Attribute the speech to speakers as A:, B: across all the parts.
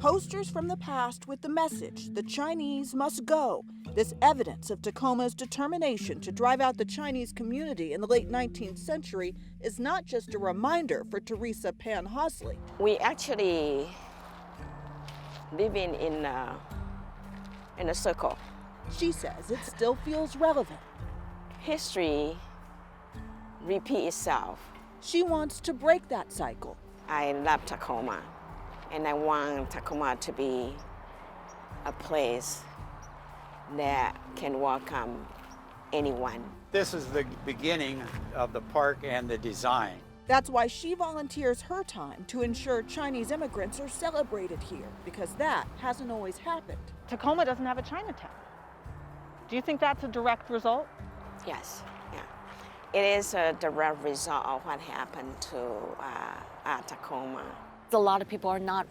A: Posters from the past with the message, the Chinese must go. This evidence of Tacoma's determination to drive out the Chinese community in the late 19th century is not just a reminder for Teresa Pan Hosley.
B: We actually living in a circle.
A: She says it still feels relevant.
B: History repeats itself.
A: She wants to break that cycle.
B: I love Tacoma, and I want Tacoma to be a place that can welcome anyone.
C: This is the beginning of the park and the design.
A: That's why she volunteers her time to ensure Chinese immigrants are celebrated here, because that hasn't always happened.
D: Tacoma doesn't have a Chinatown. Do you think that's a direct result?
B: Yes, yeah. It is a direct result of what happened to Tacoma.
E: A lot of people are not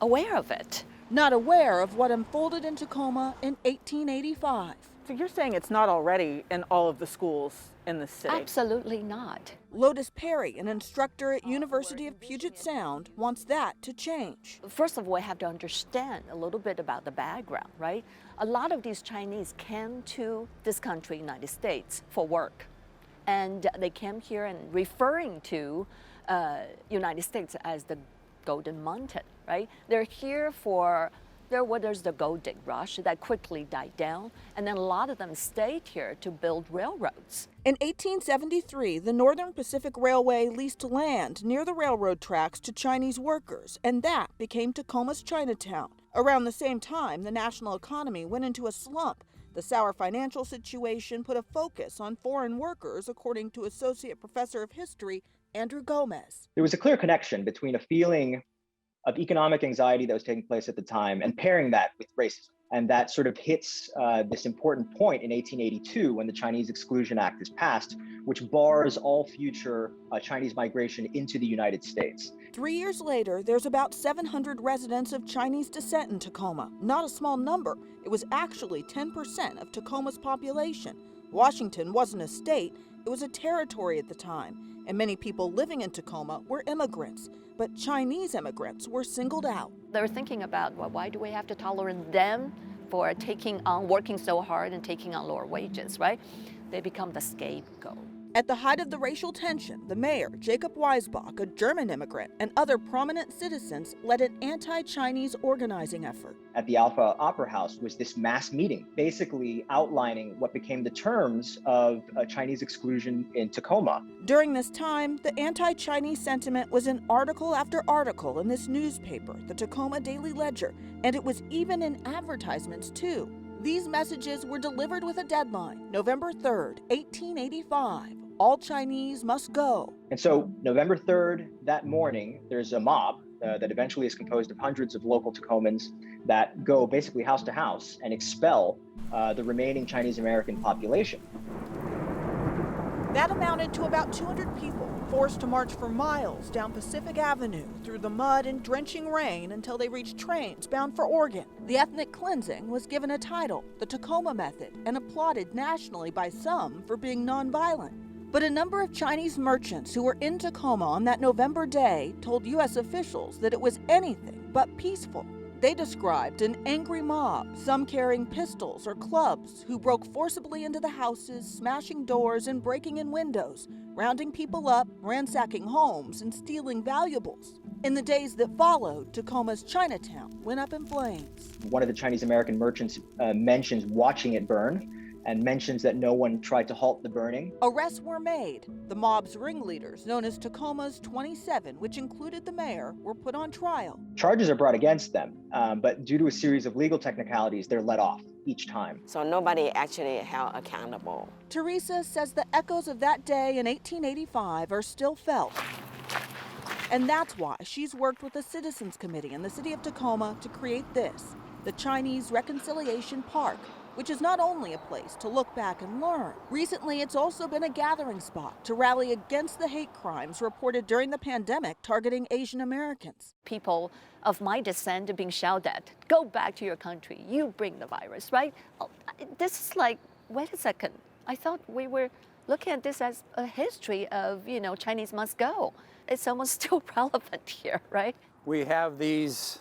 E: aware of it.
A: Not aware of what unfolded in Tacoma in 1885.
D: So you're saying it's not already in all of the schools in the city?
E: Absolutely not.
A: Lotus Perry, an instructor at University of Puget Sound, wants that to change.
E: First of all, we have to understand a little bit about the background, right? A lot of these Chinese came to this country, United States, for work. And they came here and referring to United States as the Golden Mountain, right? They're here for, there's the gold dig rush that quickly died down, and then a lot of them stayed here to build railroads.
A: In 1873, the Northern Pacific Railway leased land near the railroad tracks to Chinese workers, and that became Tacoma's Chinatown. Around the same time, the national economy went into a slump. The sour financial situation put a focus on foreign workers, according to Associate Professor of History Andrew Gomez.
F: There was a clear connection between a feeling of economic anxiety that was taking place at the time and pairing that with racism. And that sort of hits this important point in 1882 when the Chinese Exclusion Act is passed, which bars all future Chinese migration into the United States.
A: 3 years later, there's about 700 residents of Chinese descent in Tacoma. Not a small number. It was actually 10% of Tacoma's population. Washington wasn't a state, it was a territory at the time, and many people living in Tacoma were immigrants. But Chinese immigrants were singled out.
E: They're thinking about, well, why do we have to tolerate them for working so hard and taking on lower wages, right? They become the scapegoat.
A: At the height of the racial tension, the mayor, Jacob Weisbach, a German immigrant, and other prominent citizens led an anti-Chinese organizing effort.
F: At the Alpha Opera House was this mass meeting, basically outlining what became the terms of Chinese exclusion in Tacoma.
A: During this time, the anti-Chinese sentiment was in article after article in this newspaper, the Tacoma Daily Ledger, and it was even in advertisements too. These messages were delivered with a deadline, November 3rd, 1885. All Chinese must go.
F: And so November 3rd, that morning, there's a mob that eventually is composed of hundreds of local Tacomans that go basically house to house and expel the remaining Chinese American population.
A: That amounted to about 200 people, forced to march for miles down Pacific Avenue through the mud and drenching rain until they reached trains bound for Oregon. The ethnic cleansing was given a title, the Tacoma Method, and applauded nationally by some for being nonviolent. But a number of Chinese merchants who were in Tacoma on that November day told U.S. officials that it was anything but peaceful. They described an angry mob, some carrying pistols or clubs, who broke forcibly into the houses, smashing doors and breaking in windows, rounding people up, ransacking homes, and stealing valuables. In the days that followed, Tacoma's Chinatown went up in flames.
F: One of the Chinese American merchants mentions watching it burn, and mentions that no one tried to halt the burning.
A: Arrests were made. The mob's ringleaders, known as Tacoma's 27, which included the mayor, were put on trial.
F: Charges are brought against them, but due to a series of legal technicalities, they're let off each time.
B: So nobody actually held accountable.
A: Teresa says the echoes of that day in 1885 are still felt. And that's why she's worked with the Citizens Committee in the city of Tacoma to create this, the Chinese Reconciliation Park, which is not only a place to look back and learn. Recently, it's also been a gathering spot to rally against the hate crimes reported during the pandemic targeting Asian Americans.
E: People of my descent being shouted at, go back to your country, you bring the virus, right? This is like, wait a second, I thought we were looking at this as a history of, Chinese must go. It's almost still relevant here, right?
C: We have these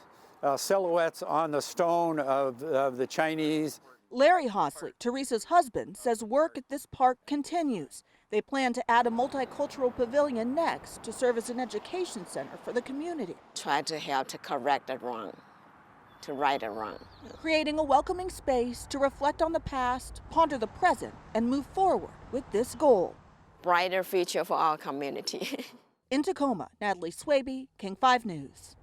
C: silhouettes on the stone of the Chinese.
A: Larry Hosley, Teresa's husband, says work at this park continues. They plan to add a multicultural pavilion next to serve as an education center for the community.
B: Try to help to correct the wrong, to right a wrong.
A: Creating a welcoming space to reflect on the past, ponder the present, and move forward with this goal.
B: Brighter future for our community.
A: In Tacoma, Natalie Swaby, King 5 News.